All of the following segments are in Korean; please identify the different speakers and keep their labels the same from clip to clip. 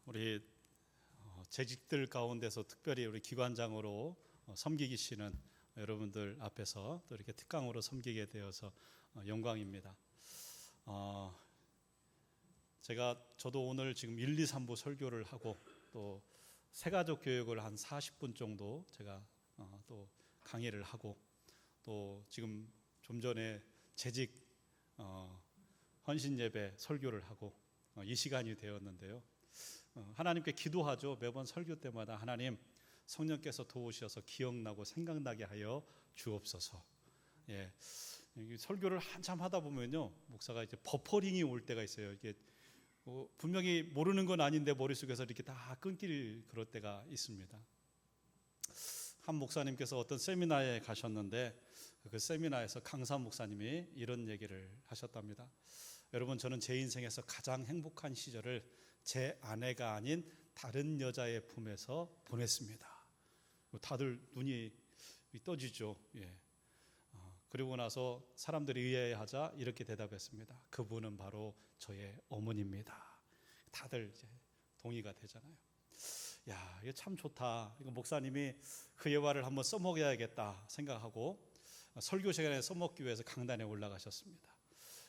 Speaker 1: 우리 재직들 가운데서 특별히 우리 기관장으로 섬기시는 여러분들 앞에서 또 이렇게 특강으로 섬기게 되어서 영광입니다. 저도 오늘 지금 1, 2, 3부 설교를 하고 또 새가족 교육을 한 40분 정도 제가 또 강의를 하고 또 지금 좀 전에 재직 헌신 예배 설교를 하고 이 시간이 되었는데요. 하나님께 기도하죠. 매번 설교 때마다 하나님 성령께서 도우셔서 기억나고 생각나게 하여 주옵소서. 예, 설교를 한참 하다 보면요, 목사가 이제 버퍼링이 올 때가 있어요. 이게 분명히 모르는 건 아닌데 머릿속에서 이렇게 다 끊길 그럴 때가 있습니다. 한 목사님께서 어떤 세미나에 가셨는데 그 세미나에서 강사 목사님이 이런 얘기를 하셨답니다. 여러분, 저는 제 인생에서 가장 행복한 시절을 제 아내가 아닌 다른 여자의 품에서 보냈습니다. 다들 눈이 떠지죠. 예. 그리고 나서 사람들이 의아해하자 이렇게 대답했습니다. 그분은 바로 저의 어머니입니다. 다들 이제 동의가 되잖아요. 야, 이거 참 좋다. 이거 목사님이 그 예화를 한번 써먹어야겠다 생각하고 설교 시간에 써먹기 위해서 강단에 올라가셨습니다.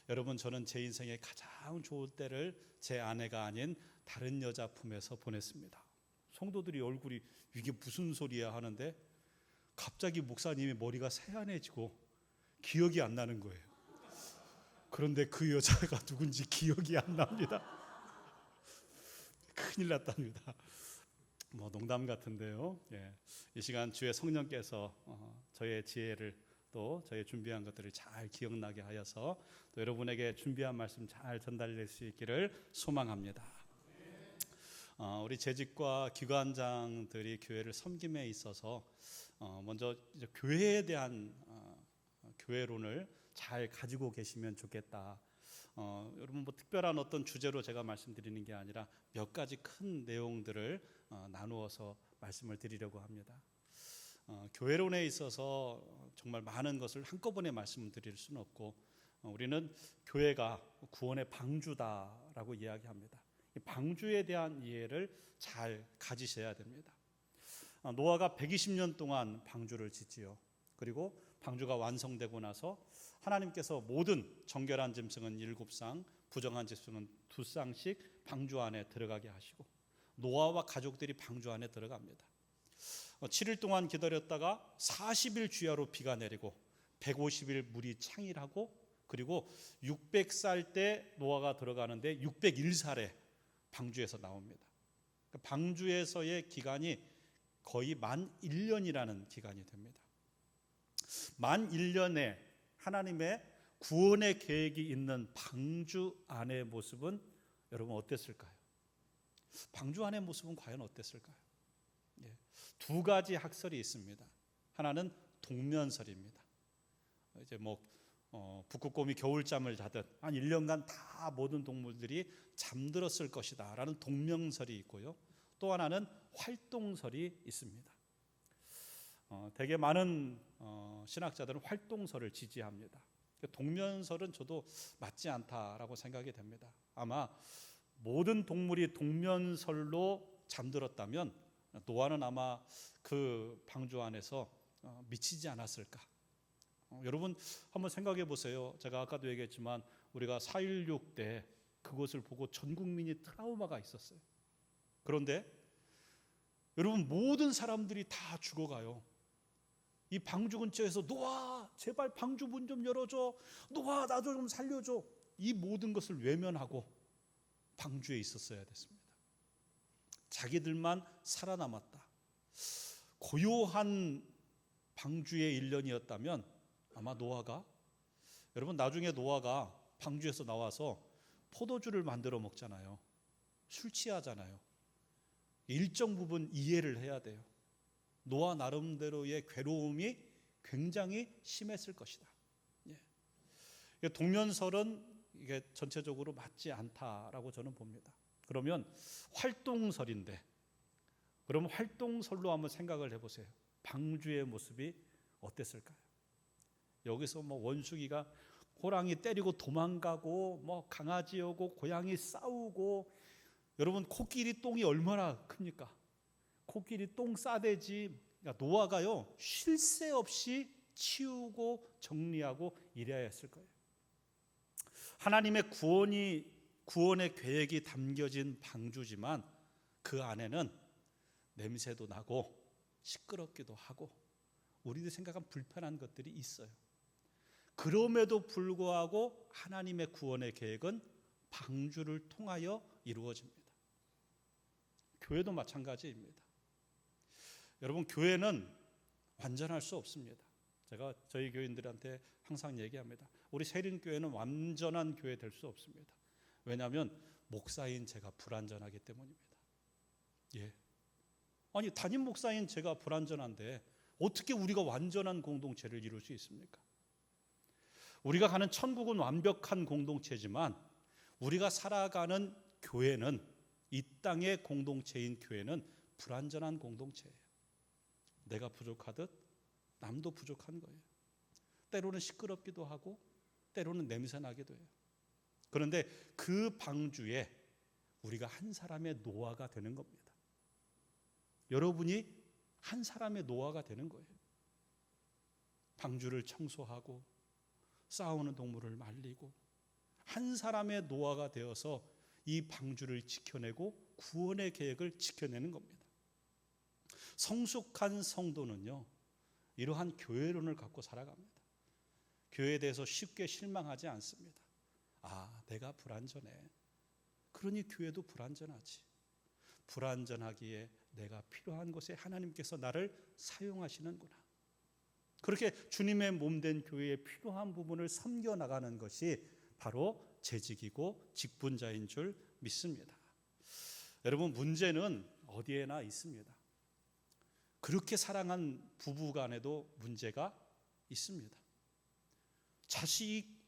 Speaker 1: 여러분, 저는 제 인생의 가장 좋을 때를 제 아내가 아닌 다른 여자 품에서 보냈습니다. 성도들이 얼굴이 이게 무슨 소리야 하는데 갑자기 목사님의 머리가 새하얘지고 기억이 안 나는 거예요. 그런데 그 여자가 누군지 기억이 안 납니다. 큰일 났답니다. 농담 같은데요. 예. 이 시간 주의 성령께서 저의 지혜를 또 저희 준비한 것들을 잘 기억나게 하여서 또 여러분에게 준비한 말씀 잘 전달될 수 있기를 소망합니다. 우리 재직과 기관장들이 교회를 섬김에 있어서 먼저 이제 교회에 대한 교회론을 잘 가지고 계시면 좋겠다. 여러분, 특별한 어떤 주제로 제가 말씀드리는 게 아니라 몇 가지 큰 내용들을 나누어서 말씀을 드리려고 합니다. 교회론에 있어서 정말 많은 것을 한꺼번에 말씀드릴 수는 없고 우리는 교회가 구원의 방주다라고 이야기합니다. 이 방주에 대한 이해를 잘 가지셔야 됩니다. 노아가 120년 동안 방주를 짓지요. 그리고 방주가 완성되고 나서 하나님께서 모든 정결한 짐승은 7쌍, 부정한 짐승은 2쌍씩 방주 안에 들어가게 하시고 노아와 가족들이 방주 안에 들어갑니다. 7일 동안 기다렸다가 40일 주야로 비가 내리고 150일 물이 창일하고 그리고 600살 때 노아가 들어가는데 601살에 방주에서 나옵니다. 방주에서의 기간이 거의 만 1년이라는 기간이 됩니다. 만 1년에 하나님의 구원의 계획이 있는 방주 안의 모습은 여러분 어땠을까요? 방주 안의 모습은 과연 어땠을까요? 두 가지 학설이 있습니다. 하나는 동면설입니다. 이제 북극곰이 겨울잠을 자듯 한 1년간 다 모든 동물들이 잠들었을 것이다 라는 동면설이 있고요. 또 하나는 활동설이 있습니다. 되게 많은 신학자들은 활동설을 지지합니다. 동면설은 저도 맞지 않다라고 생각이 됩니다. 아마 모든 동물이 동면설로 잠들었다면 노아는 아마 그 방주 안에서 미치지 않았을까. 여러분 한번 생각해 보세요. 제가 아까도 얘기했지만 우리가 4.16 때 그것을 보고 전 국민이 트라우마가 있었어요. 그런데 여러분 모든 사람들이 다 죽어가요. 이 방주 근처에서 노아 제발 방주 문 좀 열어줘, 노아 나도 좀 살려줘, 이 모든 것을 외면하고 방주에 있었어야 됐습니다. 자기들만 살아남았다. 고요한 방주의 1년이었다면 아마 노아가, 여러분 나중에 노아가 방주에서 나와서 포도주를 만들어 먹잖아요. 술 취하잖아요. 일정 부분 이해를 해야 돼요. 노아 나름대로의 괴로움이 굉장히 심했을 것이다. 동면설은 이게 전체적으로 맞지 않다라고 저는 봅니다. 그러면 활동설인데, 그러면 활동설로 한번 생각을 해보세요. 방주의 모습이 어땠을까요? 여기서 원숭이가 호랑이 때리고 도망가고 강아지 오고 고양이 싸우고 여러분, 코끼리 똥이 얼마나 큽니까? 코끼리 똥 싸대지 노아가요 쉴 새 없이 치우고 정리하고 일해야 했을 거예요. 하나님의 구원의 계획이 담겨진 방주지만 그 안에는 냄새도 나고 시끄럽기도 하고 우리들 생각한 불편한 것들이 있어요. 그럼에도 불구하고 하나님의 구원의 계획은 방주를 통하여 이루어집니다. 교회도 마찬가지입니다. 여러분, 교회는 완전할 수 없습니다. 제가 저희 교인들한테 항상 얘기합니다. 우리 세린교회는 완전한 교회 될 수 없습니다. 왜냐하면 목사인 제가 불완전하기 때문입니다. 예. 아니, 담임 목사인 제가 불완전한데 어떻게 우리가 완전한 공동체를 이룰 수 있습니까? 우리가 가는 천국은 완벽한 공동체지만 우리가 살아가는 교회는, 이 땅의 공동체인 교회는 불완전한 공동체예요. 내가 부족하듯 남도 부족한 거예요. 때로는 시끄럽기도 하고 때로는 냄새 나기도 해요. 그런데 그 방주에 우리가 한 사람의 노아가 되는 겁니다. 여러분이 한 사람의 노아가 되는 거예요. 방주를 청소하고 싸우는 동물을 말리고 한 사람의 노아가 되어서 이 방주를 지켜내고 구원의 계획을 지켜내는 겁니다. 성숙한 성도는요, 이러한 교회론을 갖고 살아갑니다. 교회에 대해서 쉽게 실망하지 않습니다. 아, 내가 불완전해. 그러니 교회도 불완전하지. 불완전하기에 내가 필요한 곳에 하나님께서 나를 사용하시는구나. 그렇게 주님의 몸된 교회에 필요한 부분을 섬겨나가는 것이 바로 재직이고 직분자인 줄 믿습니다. 여러분, 문제는 어디에나 있습니다. 그렇게 사랑한 부부 간에도 문제가 있습니다.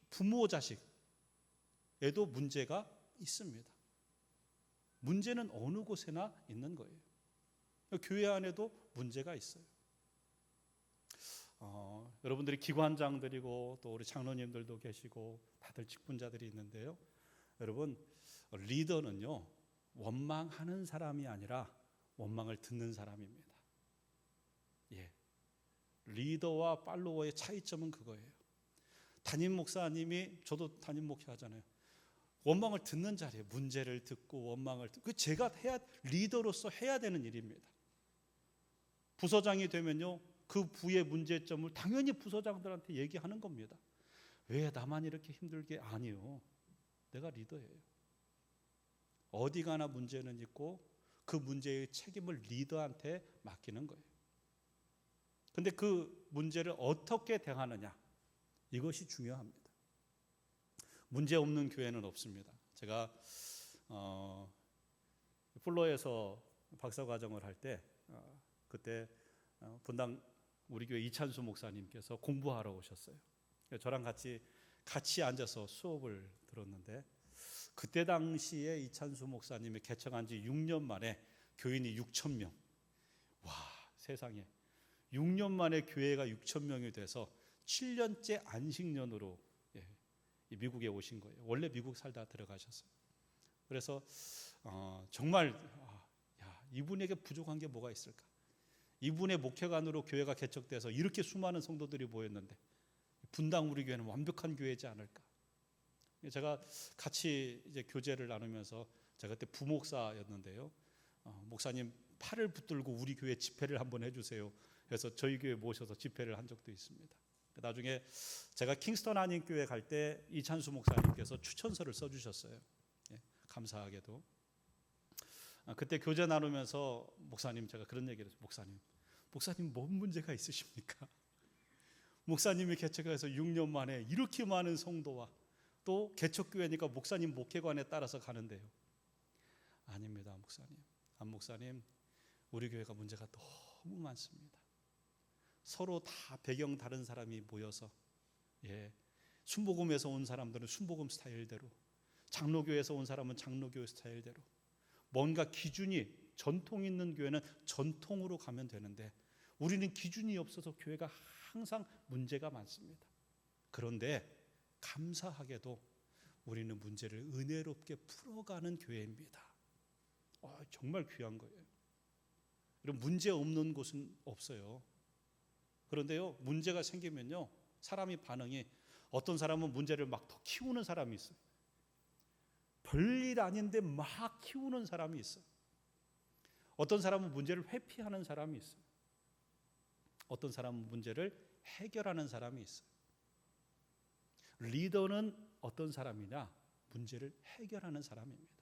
Speaker 1: 부모 자식에도 문제가 있습니다. 문제는 어느 곳에나 있는 거예요. 교회 안에도 문제가 있어요. 여러분들이 기관장들이고 또 우리 장로님들도 계시고 다들 직분자들이 있는데요. 여러분, 리더는요 원망하는 사람이 아니라 원망을 듣는 사람입니다. 예, 리더와 팔로워의 차이점은 그거예요. 담임 목사님이, 저도 담임 목회 하잖아요. 원망을 듣는 자리에 문제를 듣고 원망을 듣고, 제가 리더로서 해야 되는 일입니다. 부서장이 되면요, 그 부의 문제점을 당연히 부서장들한테 얘기하는 겁니다. 왜 나만 이렇게 힘들게? 아니요, 내가 리더예요. 어디 가나 문제는 있고 그 문제의 책임을 리더한테 맡기는 거예요. 근데 그 문제를 어떻게 대하느냐, 이것이 중요합니다. 문제 없는 교회는 없습니다. 제가 플로에서 박사과정을 할 때 그때 분당 우리 교회 이찬수 목사님께서 공부하러 오셨어요. 저랑 같이 앉아서 수업을 들었는데, 그때 당시에 이찬수 목사님이 개척한 지 6년 만에 교인이 6천 명. 와, 세상에 6년 만에 교회가 6천 명이 돼서 7년째 안식년으로 미국에 오신 거예요. 원래 미국 살다 들어가셨어요. 그래서 정말 이분에게 부족한 게 뭐가 있을까? 이분의 목회관으로 교회가 개척돼서 이렇게 수많은 성도들이 모였는데 분당 우리 교회는 완벽한 교회지 않을까? 제가 같이 이제 교제를 나누면서, 제가 그때 부목사였는데요. 목사님 팔을 붙들고 우리 교회 집회를 한번 해주세요. 그래서 저희 교회 모셔서 집회를 한 적도 있습니다. 나중에 제가 킹스턴 한인교회 갈 때 이찬수 목사님께서 추천서를 써주셨어요. 감사하게도. 그때 교제 나누면서 목사님, 제가 그런 얘기를 했어요. 목사님 뭔 문제가 있으십니까? 목사님이 개척해서 6년 만에 이렇게 많은 성도와 또 개척교회니까 목사님 목회관에 따라서 가는데요. 아닙니다, 목사님. 안 목사님, 우리 교회가 문제가 너무 많습니다. 서로 다 배경 다른 사람이 모여서, 순복음에서 온 사람들은 순복음 스타일대로, 장로교에서 온 사람은 장로교 스타일대로, 뭔가 기준이, 전통 있는 교회는 전통으로 가면 되는데 우리는 기준이 없어서 교회가 항상 문제가 많습니다. 그런데 감사하게도 우리는 문제를 은혜롭게 풀어가는 교회입니다. 정말 귀한 거예요. 이런 문제 없는 곳은 없어요. 그런데요, 문제가 생기면요, 사람이 반응이, 어떤 사람은 문제를 막 더 키우는 사람이 있어요. 별일 아닌데 막 키우는 사람이 있어요. 어떤 사람은 문제를 회피하는 사람이 있어요. 어떤 사람은 문제를 해결하는 사람이 있어요. 리더는 어떤 사람이냐? 문제를 해결하는 사람입니다.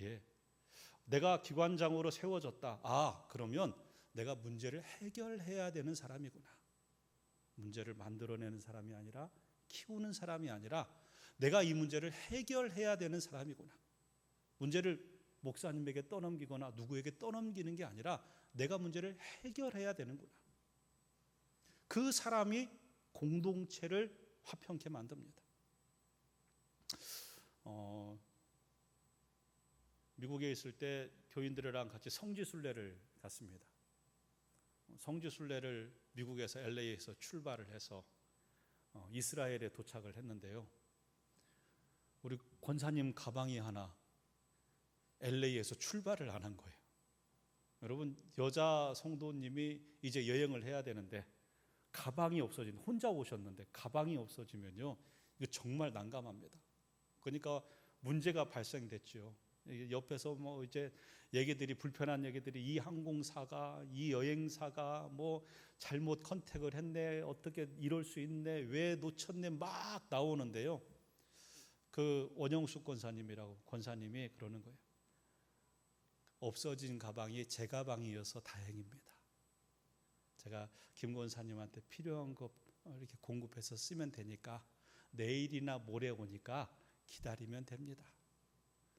Speaker 1: 예. 내가 기관장으로 세워졌다. 그러면 내가 문제를 해결해야 되는 사람이구나. 문제를 만들어내는 사람이 아니라, 키우는 사람이 아니라, 내가 이 문제를 해결해야 되는 사람이구나. 문제를 목사님에게 떠넘기거나 누구에게 떠넘기는 게 아니라 내가 문제를 해결해야 되는구나. 그 사람이 공동체를 화평케 만듭니다. 미국에 있을 때 교인들이랑 같이 성지순례를 갔습니다. 성지순례를 미국에서 LA에서 출발을 해서 이스라엘에 도착을 했는데요. 우리 권사님 가방이 하나 LA에서 출발을 안 한 거예요. 여러분, 여자 성도님이 이제 여행을 해야 되는데 가방이 없어진, 혼자 오셨는데 가방이 없어지면요, 이거 정말 난감합니다. 그러니까 문제가 발생됐죠. 옆에서 뭐 이제 얘기들이, 불편한 얘기들이, 이 항공사가, 이 여행사가 뭐 잘못 컨택을 했네, 어떻게 이럴 수 있네, 왜 놓쳤네, 막 나오는데요. 그 원영숙 권사님이 그러는 거예요. 없어진 가방이 제 가방이어서 다행입니다. 제가 김 권사님한테 필요한 거 이렇게 공급해서 쓰면 되니까 내일이나 모레 오니까 기다리면 됩니다.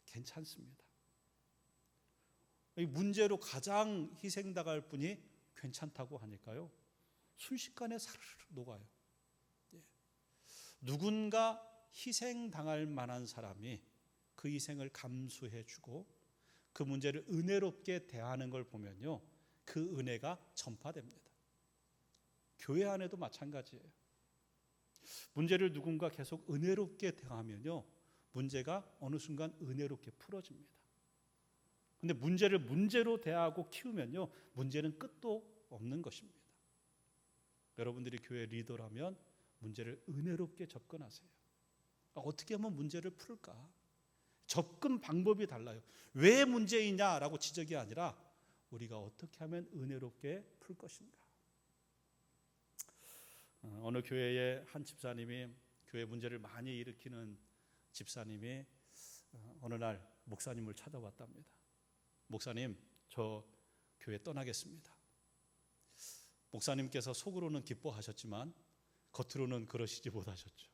Speaker 1: 괜찮습니다. 이 문제로 가장 희생당할 분이 괜찮다고 하니까요, 순식간에 사르르 녹아요. 누군가 희생당할 만한 사람이 그 희생을 감수해주고 그 문제를 은혜롭게 대하는 걸 보면요, 그 은혜가 전파됩니다. 교회 안에도 마찬가지예요. 문제를 누군가 계속 은혜롭게 대하면요, 문제가 어느 순간 은혜롭게 풀어집니다. 근데 문제를 문제로 대하고 키우면요, 문제는 끝도 없는 것입니다. 여러분들이 교회 리더라면 문제를 은혜롭게 접근하세요. 어떻게 하면 문제를 풀까? 접근 방법이 달라요. 왜 문제이냐라고 지적이 아니라 우리가 어떻게 하면 은혜롭게 풀 것인가. 어느 교회의 한 집사님이, 교회 문제를 많이 일으키는 집사님이 어느 날 목사님을 찾아왔답니다. 목사님, 저 교회 떠나겠습니다. 목사님께서 속으로는 기뻐하셨지만 겉으로는 그러시지 못하셨죠.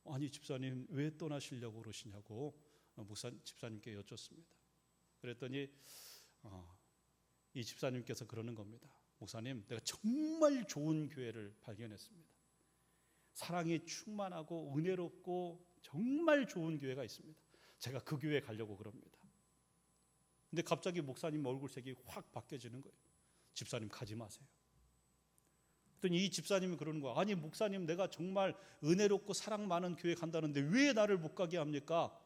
Speaker 1: 아니, 집사님 왜 떠나시려고 그러시냐고 집사님께 여쭙습니다. 그랬더니 이 집사님께서 그러는 겁니다. 목사님, 내가 정말 좋은 교회를 발견했습니다. 사랑이 충만하고 은혜롭고 정말 좋은 교회가 있습니다. 제가 그 교회에 가려고 그럽니다. 근데 갑자기 목사님 얼굴색이 확 바뀌어지는 거예요. 집사님, 가지 마세요. 그랬더니 이 집사님이 그러는 거야. 아니 목사님, 내가 정말 은혜롭고 사랑 많은 교회 간다는데 왜 나를 못 가게 합니까?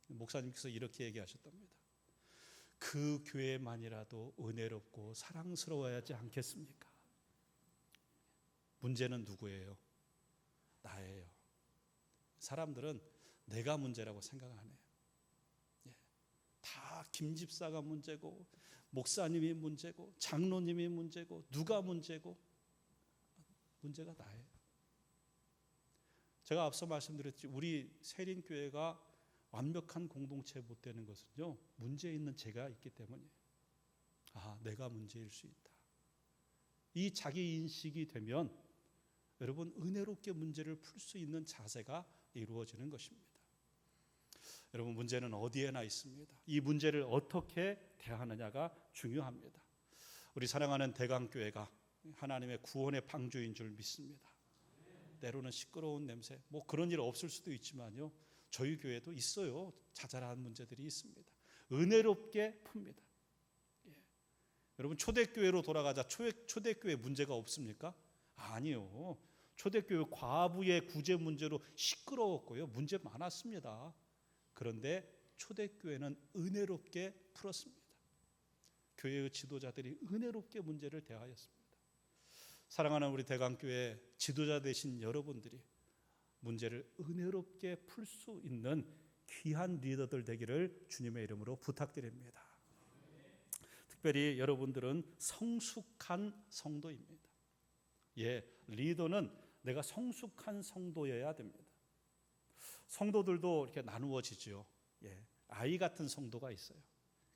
Speaker 1: 목사님께서 이렇게 얘기하셨답니다. 그 교회만이라도 은혜롭고 사랑스러워야 하지 않겠습니까? 문제는 누구예요? 나예요. 사람들은 내가 문제라고 생각 안 해요. 다 김 집사가 문제고, 목사님이 문제고, 장로님이 문제고, 누가 문제고, 문제가 나예요. 제가 앞서 말씀드렸지, 우리 세린교회가 완벽한 공동체 못 되는 것은요, 문제 있는 제가 있기 때문이에요. 내가 문제일 수 있다. 이 자기 인식이 되면 여러분, 은혜롭게 문제를 풀 수 있는 자세가 이루어지는 것입니다. 여러분, 문제는 어디에나 있습니다. 이 문제를 어떻게 대하느냐가 중요합니다. 우리 사랑하는 대강교회가 하나님의 구원의 방주인 줄 믿습니다. 때로는 시끄러운 냄새, 뭐 그런 일 없을 수도 있지만요, 저희 교회도 있어요. 자잘한 문제들이 있습니다. 은혜롭게 풉니다. 여러분, 초대교회로 돌아가자. 초대교회 문제가 없습니까? 아니요. 초대교회 과부의 구제 문제로 시끄러웠고요, 문제 많았습니다. 그런데 초대교회는 은혜롭게 풀었습니다. 교회의 지도자들이 은혜롭게 문제를 대하였습니다. 사랑하는 우리 대강교회 지도자 되신 여러분들이 문제를 은혜롭게 풀 수 있는 귀한 리더들 되기를 주님의 이름으로 부탁드립니다. 특별히 여러분들은 성숙한 성도입니다. 리더는 내가 성숙한 성도여야 됩니다. 성도들도 이렇게 나누어지죠. 아이 같은 성도가 있어요.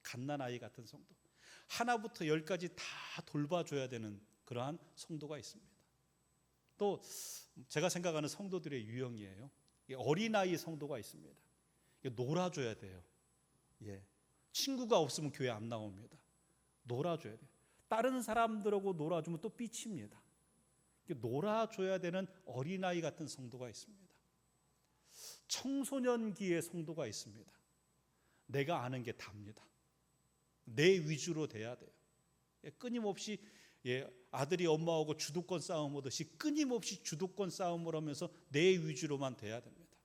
Speaker 1: 갓난아이 같은 성도. 하나부터 열까지 다 돌봐줘야 되는 그러한 성도가 있습니다. 또 제가 생각하는 성도들의 유형이에요. 어린아이 성도가 있습니다. 놀아줘야 돼요. 친구가 없으면 교회 안 나옵니다. 놀아줘야 돼요. 다른 사람들하고 놀아주면 또 삐칩니다. 놀아줘야 되는 어린아이 같은 성도가 있습니다. 청소년기의 성도가 있습니다. 내가 아는 게 답니다. 내 위주로 돼야 돼요. 끊임없이 아들이 엄마하고 주도권 싸움 하듯이 끊임없이 주도권 싸움을 하면서 내 위주로만 돼야 됩니다.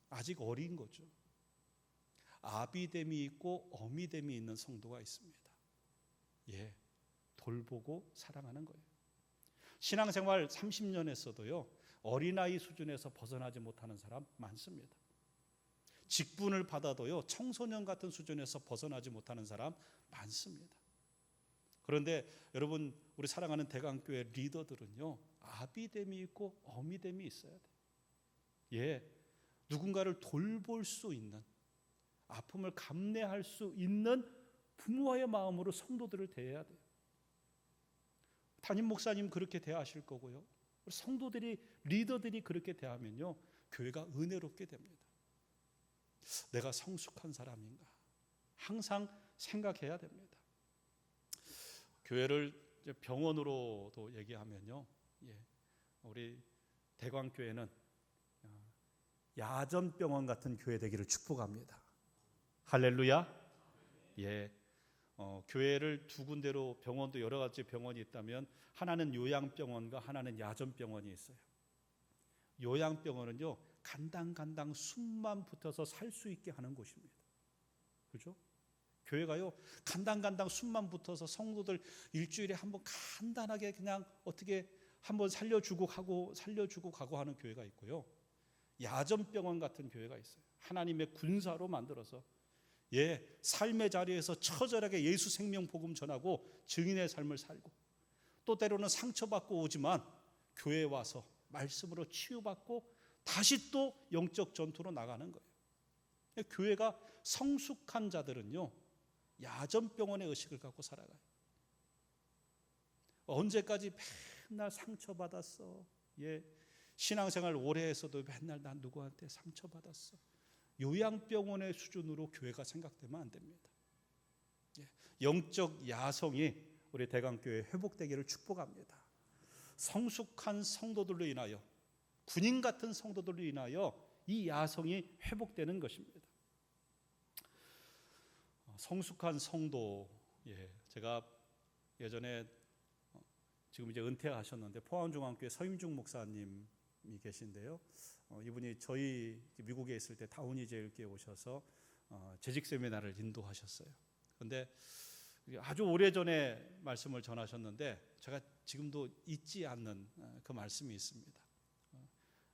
Speaker 1: 아직 어린 거죠. 아비됨이 있고 어미됨이 있는 성도가 있습니다. 돌보고 사랑하는 거예요. 신앙생활 30년 했어도요, 어린아이 수준에서 벗어나지 못하는 사람 많습니다. 직분을 받아도요, 청소년 같은 수준에서 벗어나지 못하는 사람 많습니다. 그런데 여러분, 우리 사랑하는 대강교회 리더들은요, 아비됨이 있고 어미됨이 있어야 돼요. 누군가를 돌볼 수 있는, 아픔을 감내할 수 있는 부모의 마음으로 성도들을 대해야 돼요. 담임 목사님 그렇게 대하실 거고요, 성도들이, 리더들이 그렇게 대하면요, 교회가 은혜롭게 됩니다. 내가 성숙한 사람인가 항상 생각해야 됩니다. 교회를 병원으로도 얘기하면요, 우리 대광교회는 야전병원 같은 교회 되기를 축복합니다. 할렐루야. 교회를 두 군데로, 병원도 여러 가지 병원이 있다면 하나는 요양병원과 하나는 야전병원이 있어요. 요양병원은요, 간당간당 숨만 붙어서 살 수 있게 하는 곳입니다. 그렇죠? 교회가요, 간당간당 숨만 붙어서 성도들 일주일에 한번 간단하게 그냥 어떻게 한번 살려주고 가고 하는 교회가 있고요, 야전병원 같은 교회가 있어요. 하나님의 군사로 만들어서 삶의 자리에서 처절하게 예수 생명 복음 전하고 증인의 삶을 살고, 또 때로는 상처받고 오지만 교회에 와서 말씀으로 치유받고 다시 또 영적 전투로 나가는 거예요. 교회가 성숙한 자들은요, 야전병원의 의식을 갖고 살아가요. 언제까지 맨날 상처받았어. 신앙생활 오래 했어도 맨날 난 누구한테 상처받았어. 요양병원의 수준으로 교회가 생각되면 안 됩니다. 영적 야성이 우리 대강교회 회복되기를 축복합니다. 성숙한 성도들로 인하여, 군인 같은 성도들로 인하여 이 야성이 회복되는 것입니다. 성숙한 성도, 제가 예전에, 지금 이제 은퇴하셨는데 포항중앙교회 서임중 목사님이 계신데요, 이분이 저희 미국에 있을 때 다운이 제일교회 오셔서 재직 세미나를 인도하셨어요. 그런데 아주 오래전에 말씀을 전하셨는데 제가 지금도 잊지 않는 그 말씀이 있습니다.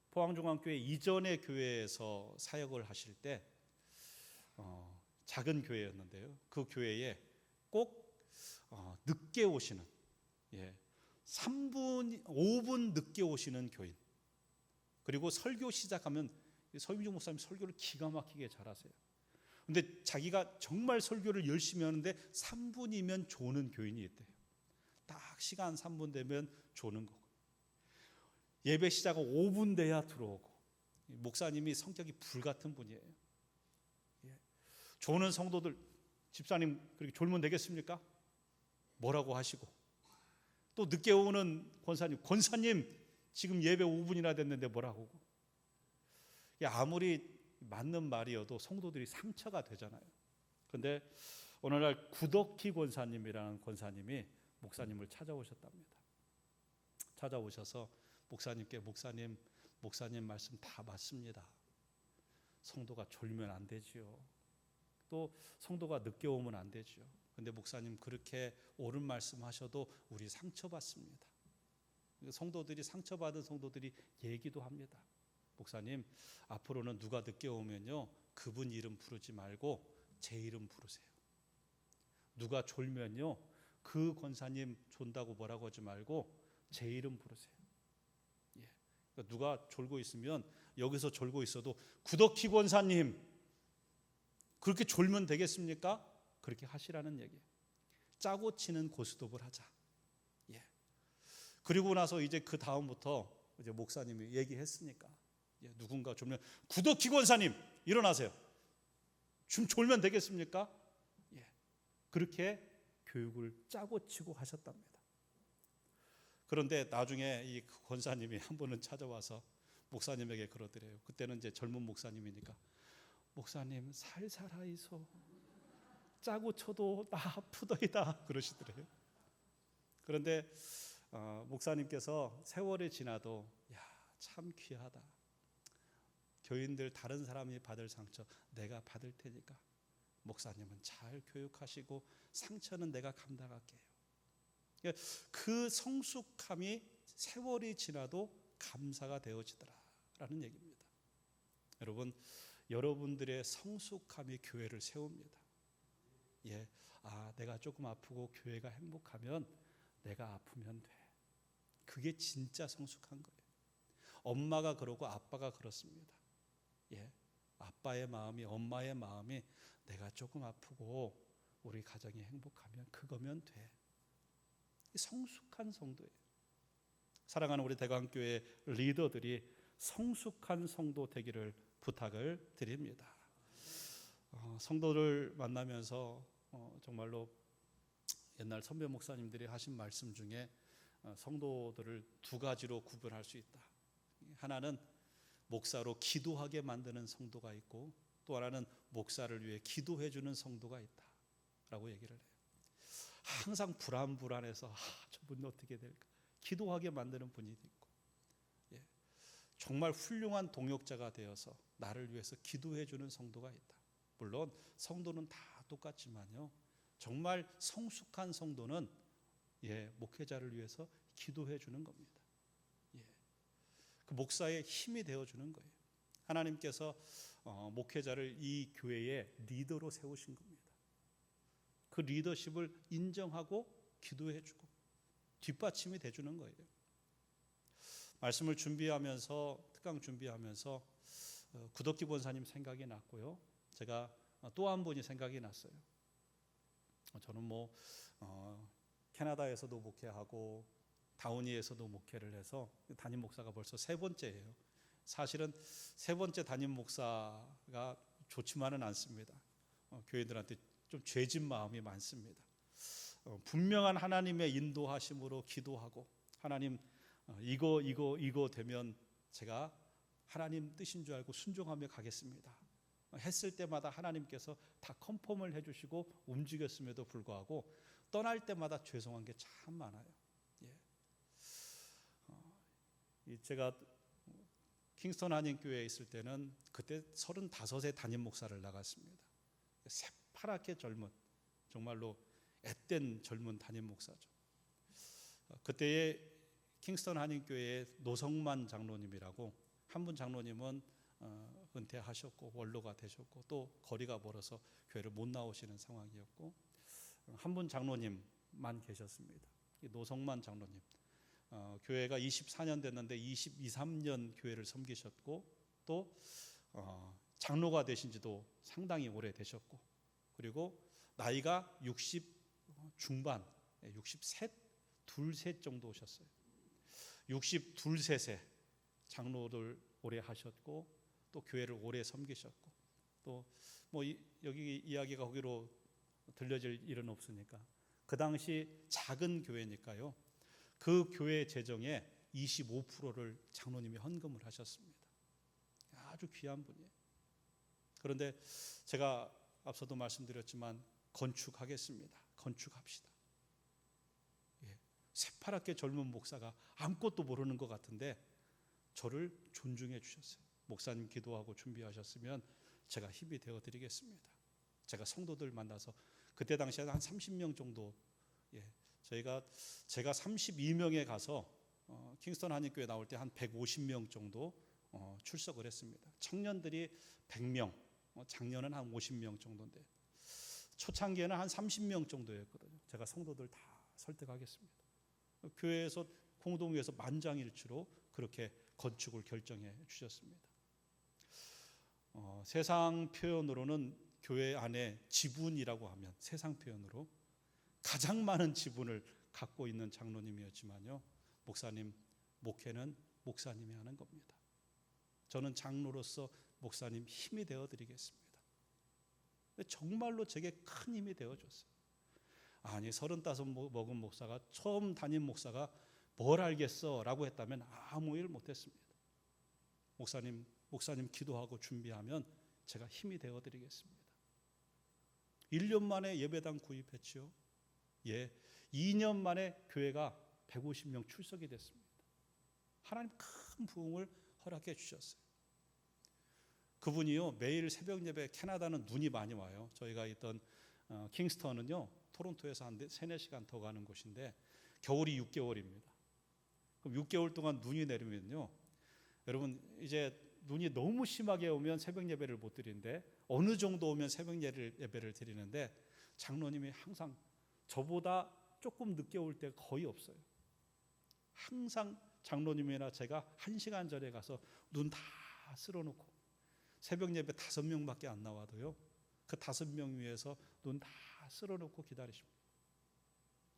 Speaker 1: 포항중앙교회 이전의 교회에서 사역을 하실 때 작은 교회였는데요, 그 교회에 꼭 늦게 오시는, 3분, 5분 늦게 오시는 교인, 그리고 설교 시작하면 서임중 목사님 설교를 기가 막히게 잘하세요. 근데 자기가 정말 설교를 열심히 하는데 3분이면 조는 교인이 있대요. 딱 시간 3분 되면 조는 거고, 예배 시작은 5분 돼야 들어오고, 목사님이 성격이 불같은 분이에요. 조는 성도들, 집사님 그렇게 졸면 되겠습니까? 뭐라고 하시고, 또 늦게 오는 권사님 지금 예배 5분이나 됐는데 뭐라고. 아무리 맞는 말이어도 성도들이 상처가 되잖아요. 그런데 오늘날 구덕희 권사님이라는 권사님이 목사님을 찾아오셨답니다. 찾아오셔서 목사님께 목사님 말씀 다 맞습니다. 성도가 졸면 안 되지요. 또 성도가 늦게 오면 안 되지요. 근데 목사님 그렇게 옳은 말씀하셔도 우리 상처받습니다. 성도들이 상처받은 성도들이 얘기도 합니다. 목사님 앞으로는 누가 늦게 오면요 그분 이름 부르지 말고 제 이름 부르세요. 누가 졸면요 그 권사님 존다고 뭐라고 하지 말고 제 이름 부르세요. 예. 그러니까 누가 졸고 있으면 여기서 졸고 있어도 구덕희 권사님 그렇게 졸면 되겠습니까? 그렇게 하시라는 얘기예요. 짜고 치는 고스톱을 하자. 예. 그리고 나서 이제 그 다음부터 이제 목사님이 얘기했으니까 누군가 졸면 구덕희 권사님 일어나세요. 좀 졸면 되겠습니까? 예. 그렇게 교육을 짜고 치고 하셨답니다. 그런데 나중에 이 권사님이 한 번은 찾아와서 목사님에게 그러더래요. 그때는 이제 젊은 목사님이니까 목사님 살살하이소. 짜고 쳐도 나 아프더이다 그러시더래요. 그런데 목사님께서 세월이 지나도 참 귀하다. 교인들 다른 사람이 받을 상처 내가 받을 테니까 목사님은 잘 교육하시고 상처는 내가 감당할게요. 그 성숙함이 세월이 지나도 감사가 되어지더라라는 얘기입니다. 여러분, 여러분들의 성숙함이 교회를 세웁니다. 예, 내가 조금 아프고 교회가 행복하면 내가 아프면 돼. 그게 진짜 성숙한 거예요. 엄마가 그러고 아빠가 그렇습니다. 예, 아빠의 마음이 엄마의 마음이 내가 조금 아프고 우리 가정이 행복하면 그거면 돼. 성숙한 성도예요. 사랑하는 우리 대광교회 리더들이 성숙한 성도 되기를 부탁을 드립니다. 성도를 만나면서 정말로 옛날 선배 목사님들이 하신 말씀 중에 성도들을 두 가지로 구분할 수 있다. 하나는 목사로 기도하게 만드는 성도가 있고 또 하나는 목사를 위해 기도해 주는 성도가 있다라고 얘기를 해요. 항상 불안해서 저분 어떻게 될까 기도하게 만드는 분이 있고 정말 훌륭한 동역자가 되어서 나를 위해서 기도해 주는 성도가 있다. 물론 성도는 다 똑같지만요 정말 성숙한 성도는 목회자를 위해서 기도해 주는 겁니다. 그 목사의 힘이 되어 주는 거예요. 하나님께서 목회자를 이 교회의 리더로 세우신 겁니다. 그 리더십을 인정하고 기도해 주고 뒷받침이 돼 주는 거예요. 말씀을 준비하면서 특강 준비하면서 구덕기 권사님 생각이 났고요. 제가 또 한 분이 생각이 났어요. 저는 캐나다에서도 목회하고 다우니에서도 목회를 해서 담임 목사가 벌써 세 번째예요. 사실은 세 번째 담임 목사가 좋지만은 않습니다. 교회들한테 좀 죄진 마음이 많습니다. 분명한 하나님의 인도하심으로 기도하고 하나님 이거 되면 제가 하나님 뜻인 줄 알고 순종하며 가겠습니다. 했을 때마다 하나님께서 다 컨펌을 해주시고 움직였음에도 불구하고 떠날 때마다 죄송한 게 참 많아요. 제가 킹스턴 한인교회에 있을 때는 그때 35세 담임 목사를 나갔습니다. 새파랗게 젊은 정말로 앳된 젊은 담임 목사죠. 그때의 킹스턴 한인교회의 노성만 장로님이라고 한 분 장로님은 은퇴하셨고 원로가 되셨고 또 거리가 멀어서 교회를 못 나오시는 상황이었고 한 분 장로님만 계셨습니다. 노성만 장로님. 교회가 24년 됐는데 22, 3년 교회를 섬기셨고 또 장로가 되신 지도 상당히 오래 되셨고 그리고 나이가 60 중반, 63, 2셋 정도 오셨어요. 62, 3세 장로를 오래 하셨고 또 교회를 오래 섬기셨고 또 여기 이야기가 거기로 들려질 일은 없으니까 그 당시 작은 교회니까요. 그 교회 재정의 25%를 장로님이 헌금을 하셨습니다. 아주 귀한 분이에요. 그런데 제가 앞서도 말씀드렸지만 건축하겠습니다. 건축합시다. 새파랗게 젊은 목사가 아무것도 모르는 것 같은데 저를 존중해 주셨어요. 목사님 기도하고 준비하셨으면 제가 힘이 되어 드리겠습니다. 제가 성도들 만나서 그때 당시에 한 30명 정도, 제가 32명에 가서 킹스턴 한인교회 나올 때 한 150명 정도 출석을 했습니다. 청년들이 100명, 작년은 한 50명 정도인데 초창기에는 한 30명 정도였거든요. 제가 성도들 다 설득하겠습니다. 교회에서 공동회에서 만장일치로 그렇게 건축을 결정해 주셨습니다. 세상 표현으로는 교회 안에 지분이라고 하면 세상 표현으로 가장 많은 지분을 갖고 있는 장로님이었지만요, 목사님 목회는 목사님이 하는 겁니다. 저는 장로로서 목사님 힘이 되어 드리겠습니다. 정말로 제게 큰 힘이 되어줬어요. 아니 35 먹은 목사가, 처음 담임 목사가 뭘 알겠어 라고 했다면 아무 일 못했습니다. 목사님 기도하고 준비하면 제가 힘이 되어 드리겠습니다. 1년 만에 예배당 구입했죠. 2년 만에 교회가 150명 출석이 됐습니다. 하나님 큰 부흥을 허락해 주셨어요. 그분이요, 매일 새벽 예배, 캐나다는 눈이 많이 와요. 저희가 있던 킹스턴은요, 토론토에서 한 3-4시간 더 가는 곳인데 겨울이 6개월입니다. 그럼 6개월 동안 눈이 내리면요, 여러분 이제 눈이 너무 심하게 오면 새벽 예배를 못 드리는데 어느 정도 오면 새벽 예배를 드리는데 장로님이 항상 저보다 조금 늦게 올 때 거의 없어요. 항상 장로님이나 제가 1시간 전에 가서 눈 다 쓸어놓고 새벽 예배 5명밖에 안 나와도요, 그 5명 위해서 눈 다 쓸어놓고 기다리십니다.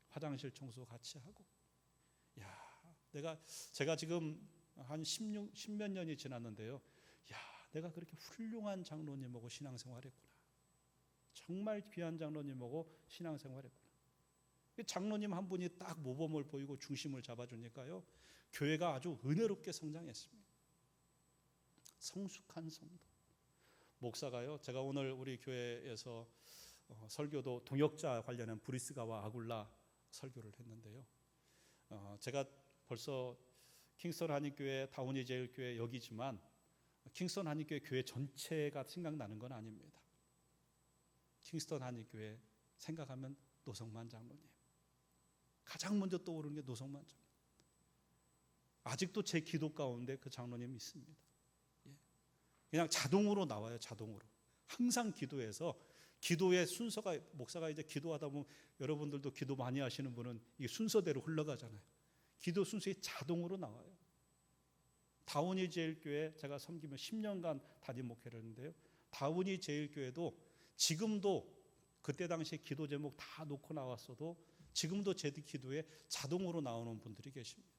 Speaker 1: 화장실 청소 같이 하고. 제가 지금 한 10몇 년이 지났는데요, 내가 그렇게 훌륭한 장로님하고 신앙생활했구나. 정말 귀한 장로님하고 신앙생활했구나. 장로님 한 분이 딱 모범을 보이고 중심을 잡아주니까요, 교회가 아주 은혜롭게 성장했습니다. 성숙한 성도. 목사가요, 제가 오늘 우리 교회에서 설교도 동역자 관련한 브리스가와 아굴라 설교를 했는데요, 제가 벌써 킹스턴 한인교회, 다우니 제일교회 여기지만 킹스턴 한인교회 교회 전체가 생각나는 건 아닙니다. 킹스턴 한인교회 생각하면 노성만 장로님, 가장 먼저 떠오르는 게 노성만 장로님. 아직도 제 기도 가운데 그 장로님이 있습니다. 그냥 자동으로 나와요. 자동으로. 항상 기도해서, 기도의 순서가, 목사가 이제 기도하다 보면 여러분들도 기도 많이 하시는 분은 이게 순서대로 흘러가잖아요. 기도 순서에 자동으로 나와요. 다우니 제일교회 제가 섬기며 10년간 담임 목회를 했는데요, 다우니 제일교회도 지금도 그때 당시에 기도 제목 다 놓고 나왔어도 지금도 제 기도에 자동으로 나오는 분들이 계십니다.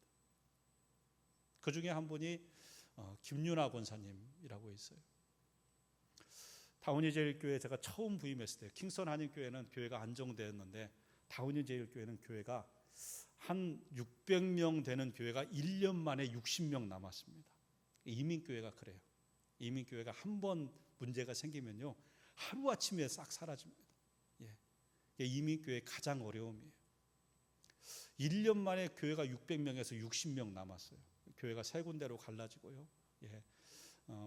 Speaker 1: 그 중에 한 분이 김윤아 권사님이라고 있어요. 다우니 제일교회 제가 처음 부임했을 때, 킹스턴 한인교회는 교회가 안정되었는데 다우니 제일교회는 교회가 한 600명 되는 교회가 1년 만에 60명 남았습니다. 이민교회가 그래요. 이민교회가 한 번 문제가 생기면요, 하루아침에 싹 사라집니다. 이민교회의 가장 어려움이에요. 1년 만에 교회가 600명에서 60명 남았어요. 교회가 세 군데로 갈라지고요.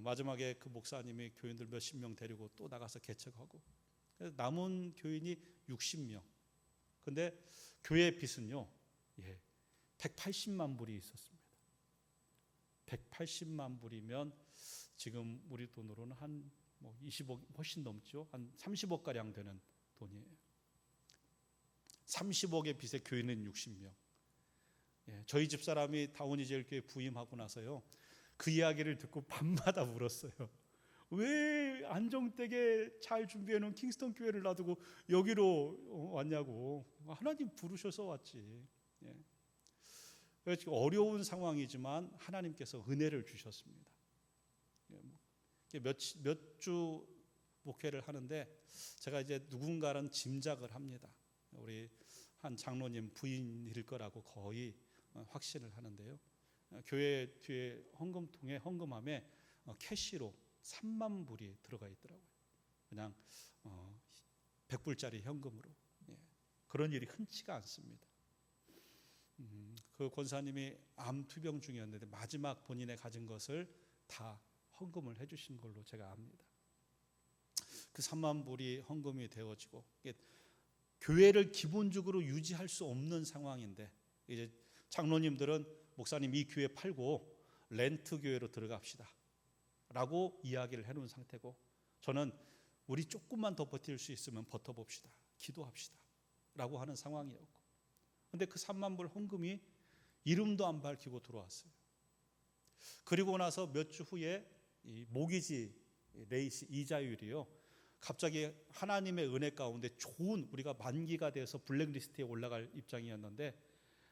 Speaker 1: 마지막에 그 목사님이 교인들 몇십 명 데리고 또 나가서 개척하고, 남은 교인이 60명. 근데 교회 빚은요, 180만 불이 있었습니다. 180만 불이면 지금 우리 돈으로는 한 20억 훨씬 넘죠. 한 30억 가량 되는 돈이에요. 30억의 빚에 교인은 60명. 저희 집사람이 다우니 제일교회 부임하고 나서요, 그 이야기를 듣고 밤마다 울었어요. 왜 안정되게 잘 준비해놓은 킹스턴 교회를 놔두고 여기로 왔냐고. 하나님 부르셔서 왔지. 지금 어려운 상황이지만 하나님께서 은혜를 주셨습니다. 몇 주 목회를 하는데 제가 이제 누군가는 짐작을 합니다. 우리 한 장로님 부인일 거라고 거의 확신을 하는데요, 교회 뒤에 헌금통에 헌금함에 캐시로 3만 불이 들어가 있더라고요. 그냥 100불짜리 현금으로. 그런 일이 흔치가 않습니다. 그 권사님이 암 투병 중이었는데 마지막 본인의 가진 것을 다 헌금을 해주신 걸로 제가 압니다. 그 3만 불이 헌금이 되어지고, 교회를 기본적으로 유지할 수 없는 상황인데 이제 장로님들은 목사님 이 교회 팔고 렌트 교회로 들어갑시다 라고 이야기를 해놓은 상태고, 저는 우리 조금만 더 버틸 수 있으면 버텨봅시다, 기도합시다 라고 하는 상황이었고, 근데 그 3만 불 헌금이 이름도 안 밝히고 들어왔어요. 그리고 나서 몇 주 후에 이 모기지 레이스 이자율이요, 갑자기 하나님의 은혜 가운데 좋은, 우리가 만기가 돼서 블랙리스트에 올라갈 입장이었는데,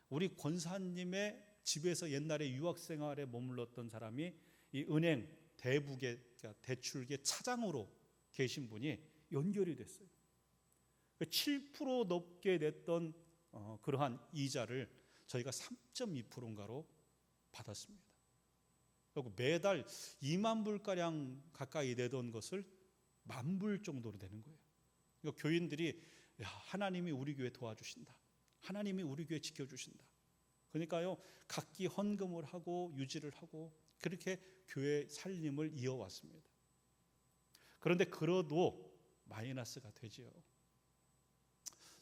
Speaker 1: 우리 권사님의 집에서 옛날에 유학생활에 머물렀던 사람이 이 은행 대북의 대출계 차장으로 계신 분이 연결이 됐어요. 7% 넘게 냈던 그러한 이자를 저희가 3.2%인가로 받았습니다. 그리고 매달 2만 불가량 가까이 내던 것을 10,000불 정도로 되는 거예요. 그러니까 교인들이 하나님이 우리 교회 도와주신다, 하나님이 우리 교회 지켜주신다. 그러니까요, 각기 헌금을 하고 유지를 하고 그렇게 교회 살림을 이어왔습니다. 그런데 그래도 마이너스가 되지요.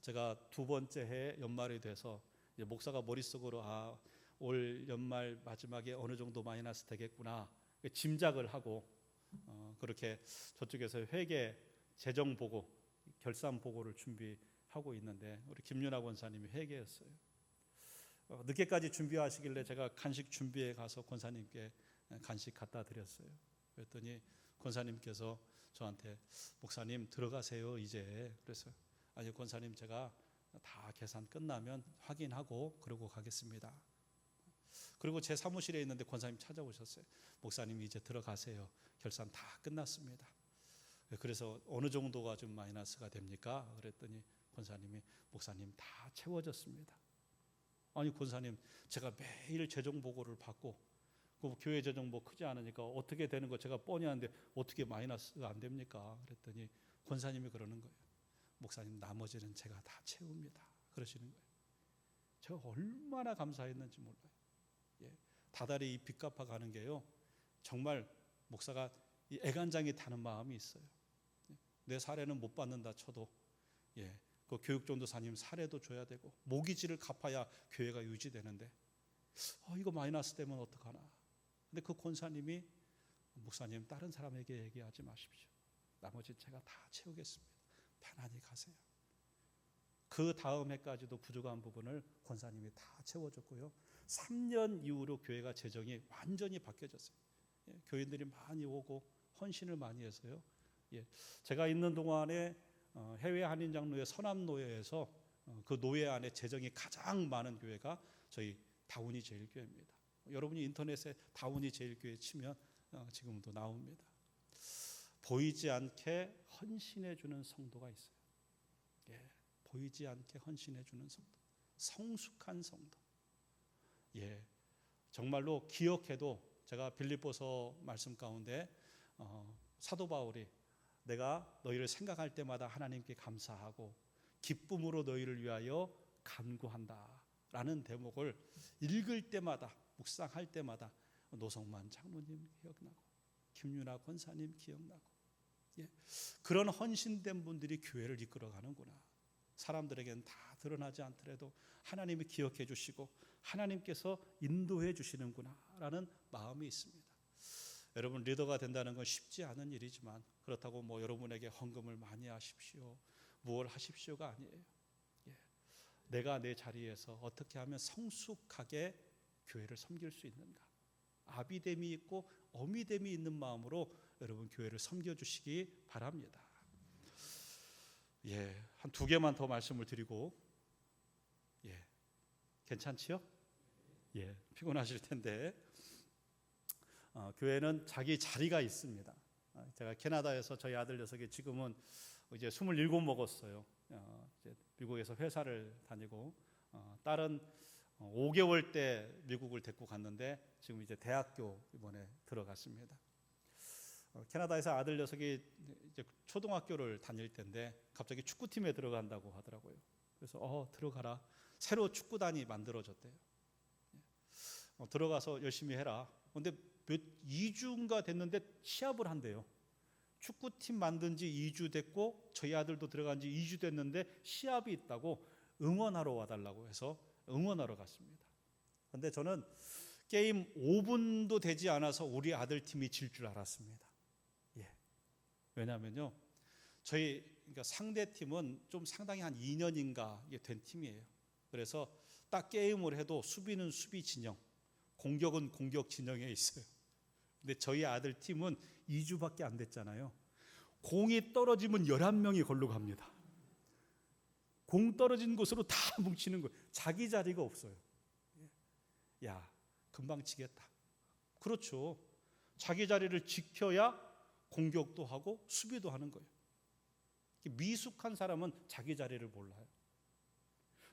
Speaker 1: 제가 두 번째 해 연말이 돼서 이제 목사가 머릿속으로 올 연말 마지막에 어느 정도 마이너스 되겠구나 짐작을 하고, 그렇게 저쪽에서 회계 재정 보고 결산 보고를 준비하고 있는데, 우리 김윤아 권사님이 회계였어요. 늦게까지 준비하시길래 제가 간식 준비해 가서 권사님께 간식 갖다 드렸어요. 그랬더니 권사님께서 저한테 목사님 들어가세요 이제. 그래서 아니 권사님 제가 다 계산 끝나면 확인하고 그러고 가겠습니다. 그리고 제 사무실에 있는데 권사님 찾아오셨어요. 목사님 이제 들어가세요. 결산 다 끝났습니다. 그래서 어느 정도가 좀 마이너스가 됩니까? 그랬더니 권사님이 목사님 다 채워졌습니다. 아니 권사님 제가 매일 재정 보고를 받고 그 교회 재정 뭐 크지 않으니까 어떻게 되는 거 제가 뻔히 아는데 어떻게 마이너스가 안 됩니까? 그랬더니 권사님이 그러는 거예요. 목사님 나머지는 제가 다 채웁니다. 그러시는 거예요. 제가 얼마나 감사했는지 몰라요. 다달이 이 빚 갚아 가는 게요, 정말 목사가 이 애간장이 타는 마음이 있어요. 내 사례는 못 받는다 쳐도 그 교육전도사님 사례도 줘야 되고 모기지를 갚아야 교회가 유지되는데 이거 마이너스 되면 어떡하나. 근데 그 권사님이 목사님 다른 사람에게 얘기하지 마십시오. 나머지 제가 다 채우겠습니다. 편안히 가세요. 그 다음 해까지도 부족한 부분을 권사님이 다 채워줬고요. 3년 이후로 교회가 재정이 완전히 바뀌어졌어요. 교인들이 많이 오고 헌신을 많이 해서요. 제가 있는 동안에 해외 한인 장로회 서남노회에서 그 노회 안에 재정이 가장 많은 교회가 저희 다운이 제일교회입니다. 여러분이 인터넷에 다운이 제일교회 치면 지금도 나옵니다. 보이지 않게 헌신해 주는 성도가 있어요. 보이지 않게 헌신해 주는 성도, 성숙한 성도. 정말로 기억해도, 제가 빌립보서 말씀 가운데 사도 바울이 내가 너희를 생각할 때마다 하나님께 감사하고 기쁨으로 너희를 위하여 간구한다 라는 대목을 읽을 때마다, 묵상할 때마다 노성만 장로님 기억나고 김윤아 권사님 기억나고, 그런 헌신된 분들이 교회를 이끌어가는구나. 사람들에게는 다 드러나지 않더라도 하나님이 기억해 주시고 하나님께서 인도해 주시는구나 라는 마음이 있습니다. 여러분, 리더가 된다는 건 쉽지 않은 일이지만 그렇다고 뭐 여러분에게 헌금을 많이 하십시오, 무엇을 하십시오가 아니에요. 내가 내 자리에서 어떻게 하면 성숙하게 교회를 섬길 수 있는가, 아비됨이 있고 어미됨이 있는 마음으로 여러분 교회를 섬겨주시기 바랍니다. 한 2개만 더 말씀을 드리고, 괜찮지요? 피곤하실 텐데, 교회는 자기 자리가 있습니다. 제가 캐나다에서 저희 아들 녀석이 지금은 이제 27 먹었어요. 이제 미국에서 회사를 다니고, 딸은 5개월 때 미국을 데리고 갔는데 지금 이제 대학교 이번에 들어갔습니다. 캐나다에서 아들 녀석이 이제 초등학교를 다닐 때인데 갑자기 축구팀에 들어간다고 하더라고요. 그래서 들어가라. 새로 축구단이 만들어졌대요. 들어가서 열심히 해라. 근데 몇 2주인가 됐는데 시합을 한대요. 축구팀 만든 지 2주 됐고 저희 아들도 들어간 지 2주 됐는데 시합이 있다고 응원하러 와달라고 해서 응원하러 갔습니다. 그런데 저는 게임 5분도 되지 않아서 우리 아들 팀이 질 줄 알았습니다. 왜냐하면요, 저희 그러니까 상대 팀은 좀 상당히 한 2년인가 된 팀이에요. 그래서 딱 게임을 해도 수비는 수비 진영, 공격은 공격 진영에 있어요. 근데 저희 아들 팀은 2주밖에 안 됐잖아요. 공이 떨어지면 11명이 걸로 갑니다. 공 떨어진 곳으로 다 뭉치는 거예요. 자기 자리가 없어요. 야, 금방 치겠다. 그렇죠. 자기 자리를 지켜야 공격도 하고 수비도 하는 거예요. 미숙한 사람은 자기 자리를 몰라요.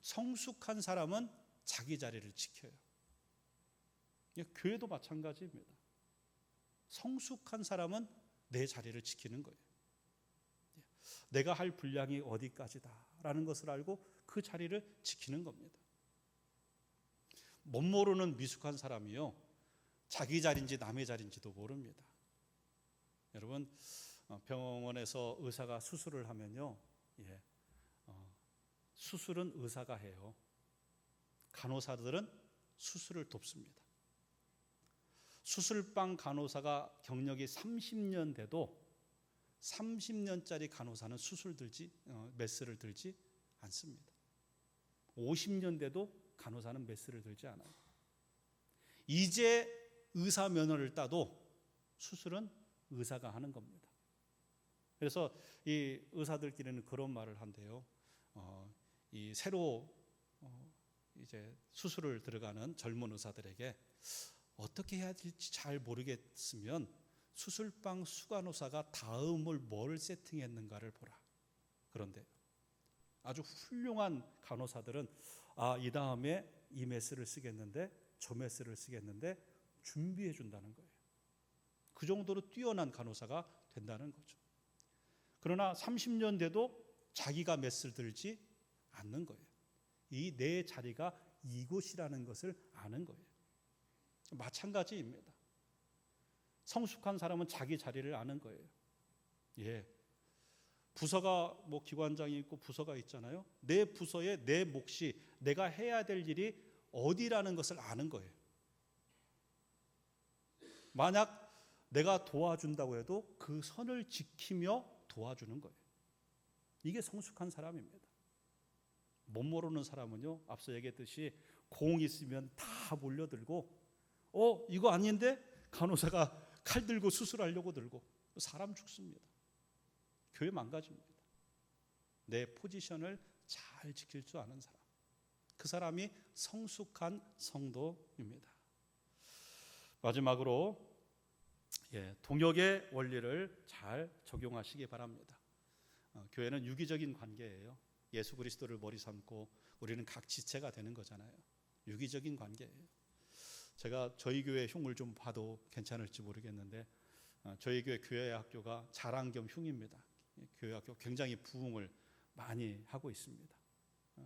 Speaker 1: 성숙한 사람은 자기 자리를 지켜요. 교회도 마찬가지입니다. 성숙한 사람은 내 자리를 지키는 거예요. 내가 할 분량이 어디까지다라는 것을 알고 그 자리를 지키는 겁니다. 못 모르는 미숙한 사람이요, 자기 자리인지 남의 자리인지도 모릅니다. 여러분, 병원에서 의사가 수술을 하면요, 수술은 의사가 해요. 간호사들은 수술을 돕습니다. 수술방 간호사가 경력이 30년 돼도 30년짜리 간호사는 메스를 들지 않습니다. 50년 돼도 간호사는 메스를 들지 않아요. 이제 의사 면허를 따도 수술은 의사가 하는 겁니다. 그래서 이 의사들끼리는 그런 말을 한대요. 이 새로 이제 수술을 들어가는 젊은 의사들에게 어떻게 해야 될지 잘 모르겠으면 수술방 수간호사가 다음을 뭘 세팅했는가를 보라. 그런데 아주 훌륭한 간호사들은 이 다음에 이 메스를 쓰겠는데 저 메스를 쓰겠는데 준비해 준다는 거예요. 그 정도로 뛰어난 간호사가 된다는 거죠. 그러나 30년 돼도 자기가 메스를 들지 않는 거예요. 이 내 자리가 이곳이라는 것을 아는 거예요. 마찬가지입니다. 성숙한 사람은 자기 자리를 아는 거예요. 부서가 기관장이 있고 부서가 있잖아요. 내 부서에 내 몫이, 내가 해야 될 일이 어디라는 것을 아는 거예요. 만약 내가 도와준다고 해도 그 선을 지키며 도와주는 거예요. 이게 성숙한 사람입니다. 못 모르는 사람은요, 앞서 얘기했듯이 공 있으면 다 몰려들고 이거 아닌데 간호사가 칼 들고 수술하려고 들고 사람 죽습니다. 교회 망가집니다. 내 포지션을 잘 지킬 줄 아는 사람, 그 사람이 성숙한 성도입니다. 마지막으로 동역의 원리를 잘 적용하시기 바랍니다. 교회는 유기적인 관계예요. 예수 그리스도를 머리 삼고 우리는 각 지체가 되는 거잖아요. 유기적인 관계예요. 제가 저희 교회 흉을 좀 봐도 괜찮을지 모르겠는데 저희 교회 학교가 자랑 겸 흉입니다. 교회 학교 굉장히 부흥을 많이 하고 있습니다.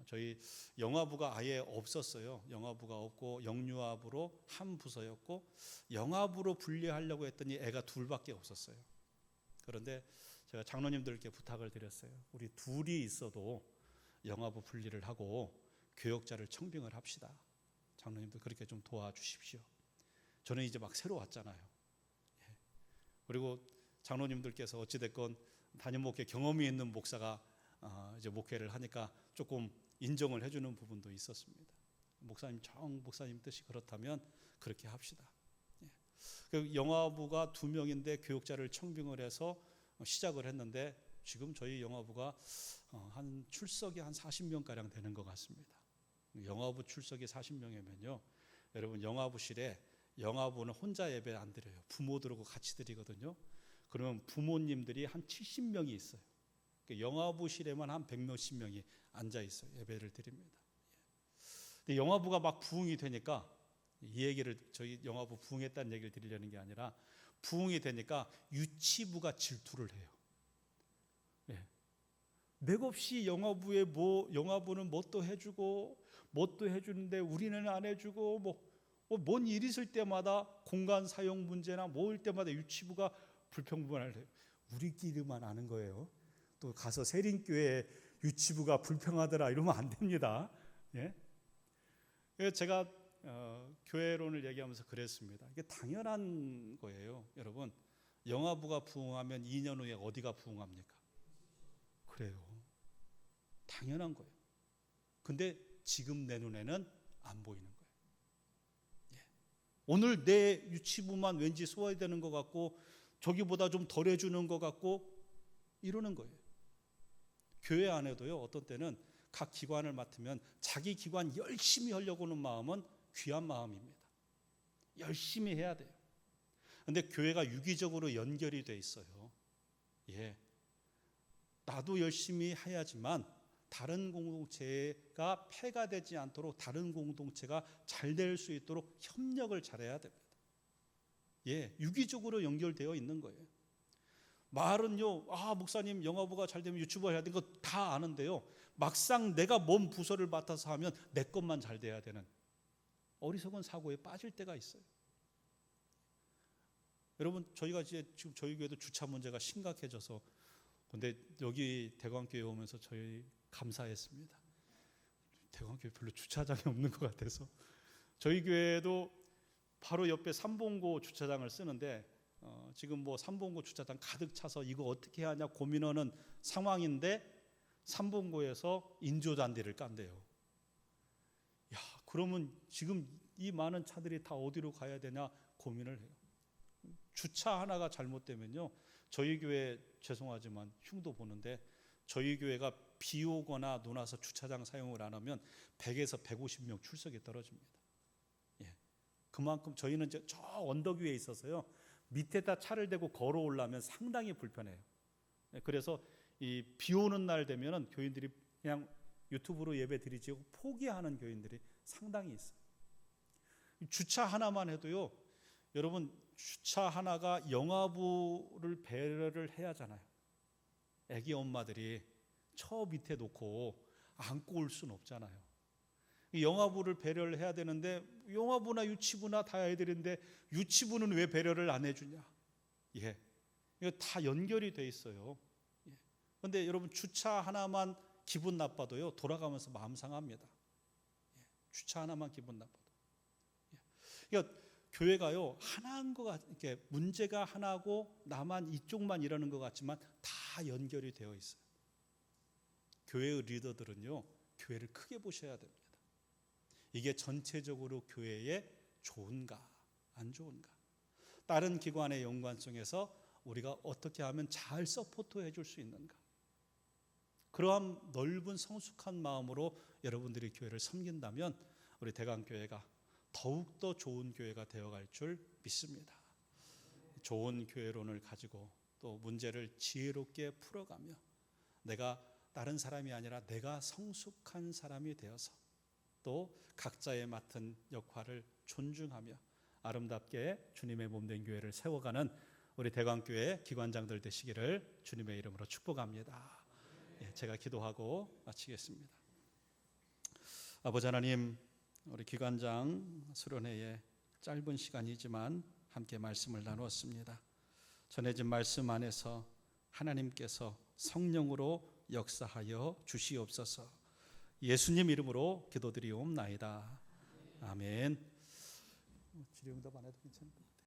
Speaker 1: 저희 영화부가 아예 없었어요. 영화부가 없고 영유아부로 한 부서였고 영화부로 분리하려고 했더니 애가 둘밖에 없었어요. 그런데 제가 장로님들께 부탁을 드렸어요. 우리 둘이 있어도 영화부 분리를 하고 교역자를 청빙을 합시다. 장로님들 그렇게 좀 도와주십시오. 저는 이제 막 새로 왔잖아요. 그리고 장로님들께서 어찌됐건 단임 목회 경험이 있는 목사가 이제 목회를 하니까 조금 인정을 해주는 부분도 있었습니다. 목사님 뜻이 그렇다면 그렇게 합시다. 영화부가 2명인데 교역자를 청빙을 해서 시작을 했는데 지금 저희 영화부가 한 출석이 한 40명가량 되는 것 같습니다. 영화부 출석이 40명이면요, 여러분 영화부실에 영화부는 혼자 예배 안 드려요. 부모들하고 같이 드리거든요. 그러면 부모님들이 한 70명이 있어요. 영화부실에만 한 100몇십 명이 앉아 있어요. 예배를 드립니다. 근데 영화부가 막 부흥이 되니까 이 얘기를, 저희 영화부 부흥했다는 얘기를 드리려는 게 아니라 부흥이 되니까 유치부가 질투를 해요. 맥없이 영화부는 뭣도 해주고 뭣도 해주는데 우리는 안 해주고 뭔 일 있을 때마다 공간 사용 문제나 모일 때마다 유치부가 불평불만을 해요. 우리끼리만 아는 거예요. 또 가서 세린교회 유치부가 불평하더라 이러면 안 됩니다. 예? 제가 교회론을 얘기하면서 그랬습니다. 이게 당연한 거예요. 여러분, 영아부가 부흥하면 2년 후에 어디가 부흥합니까? 그래요. 당연한 거예요. 근데 지금 내 눈에는 안 보이는 거예요. 예. 오늘 내 유치부만 왠지 소화되는 것 같고 저기보다 좀 덜 해주는 것 같고 이러는 거예요. 교회 안에도요, 어떤 때는 각 기관을 맡으면 자기 기관 열심히 하려고 하는 마음은 귀한 마음입니다. 열심히 해야 돼요. 근데 교회가 유기적으로 연결이 돼 있어요. 예. 나도 열심히 해야지만 다른 공동체가 폐가 되지 않도록, 다른 공동체가 잘 될 수 있도록 협력을 잘해야 됩니다. 예, 유기적으로 연결되어 있는 거예요. 말은요, 목사님 영화부가 잘 되면 유튜브 해야 되는 거 다 아는데요, 막상 내가 뭔 부서를 맡아서 하면 내 것만 잘 돼야 되는 어리석은 사고에 빠질 때가 있어요. 여러분, 저희가 이제 지금 저희 교회도 주차 문제가 심각해져서, 근데 여기 대광교회 오면서 저희 감사했습니다. 대광교회 별로 주차장이 없는 것 같아서. 저희 교회도 바로 옆에 삼봉고 주차장을 쓰는데 지금 뭐 삼봉고 주차장 가득 차서 이거 어떻게 하냐 고민하는 상황인데 삼봉고에서 인조잔디를 깐대요. 야, 그러면 지금 이 많은 차들이 다 어디로 가야 되냐 고민을 해요. 주차 하나가 잘못되면요, 저희 교회 죄송하지만 흉도 보는데 저희 교회가 비 오거나 눈 와서 주차장 사용을 안 하면 100에서 150명 출석이 떨어집니다. 예. 그만큼 저희는 저 언덕 위에 있어서요, 밑에다 차를 대고 걸어 오려면 상당히 불편해요. 그래서 이 비 오는 날 되면은 교인들이 그냥 유튜브로 예배 드리지 포기하는 교인들이 상당히 있어요. 주차 하나만 해도요, 여러분, 주차 하나가 영아부를 배려를 해야 하잖아요. 애기 엄마들이 저 밑에 놓고 안고 올 수는 없잖아요. 영아부를 배려를 해야 되는데 영아부나 유치부나 다 애들인데 유치부는 왜 배려를 안 해주냐? 예, 이거 다 연결이 돼 있어요. 그런데 여러분, 주차 하나만 기분 나빠도요, 돌아가면서 마음 상합니다. 예, 주차 하나만 기분 나빠도. 예. 그러니까 교회가요, 하나인 것 같, 이렇게 문제가 하나고 나만 이쪽만 이러는 것 같지만 다 연결이 되어 있어요. 교회의 리더들은요, 교회를 크게 보셔야 됩니다. 이게 전체적으로 교회에 좋은가 안 좋은가, 다른 기관의 연관성에서 우리가 어떻게 하면 잘 서포트해 줄 수 있는가, 그러한 넓은 성숙한 마음으로 여러분들이 교회를 섬긴다면 우리 대강교회가 더욱더 좋은 교회가 되어갈 줄 믿습니다. 좋은 교회론을 가지고 또 문제를 지혜롭게 풀어가며 내가 다른 사람이 아니라 내가 성숙한 사람이 되어서 또 각자의 맡은 역할을 존중하며 아름답게 주님의 몸된 교회를 세워가는 우리 대광교회 기관장들 되시기를 주님의 이름으로 축복합니다. 예, 제가 기도하고 마치겠습니다. 아버지 하나님, 우리 기관장 수련회에 짧은 시간이지만 함께 말씀을 나누었습니다. 전해진 말씀 안에서 하나님께서 성령으로 역사하여 주시옵소서. 예수님 이름으로 기도드리옵나이다. 아멘. 질의응답 안 해도 괜찮을까?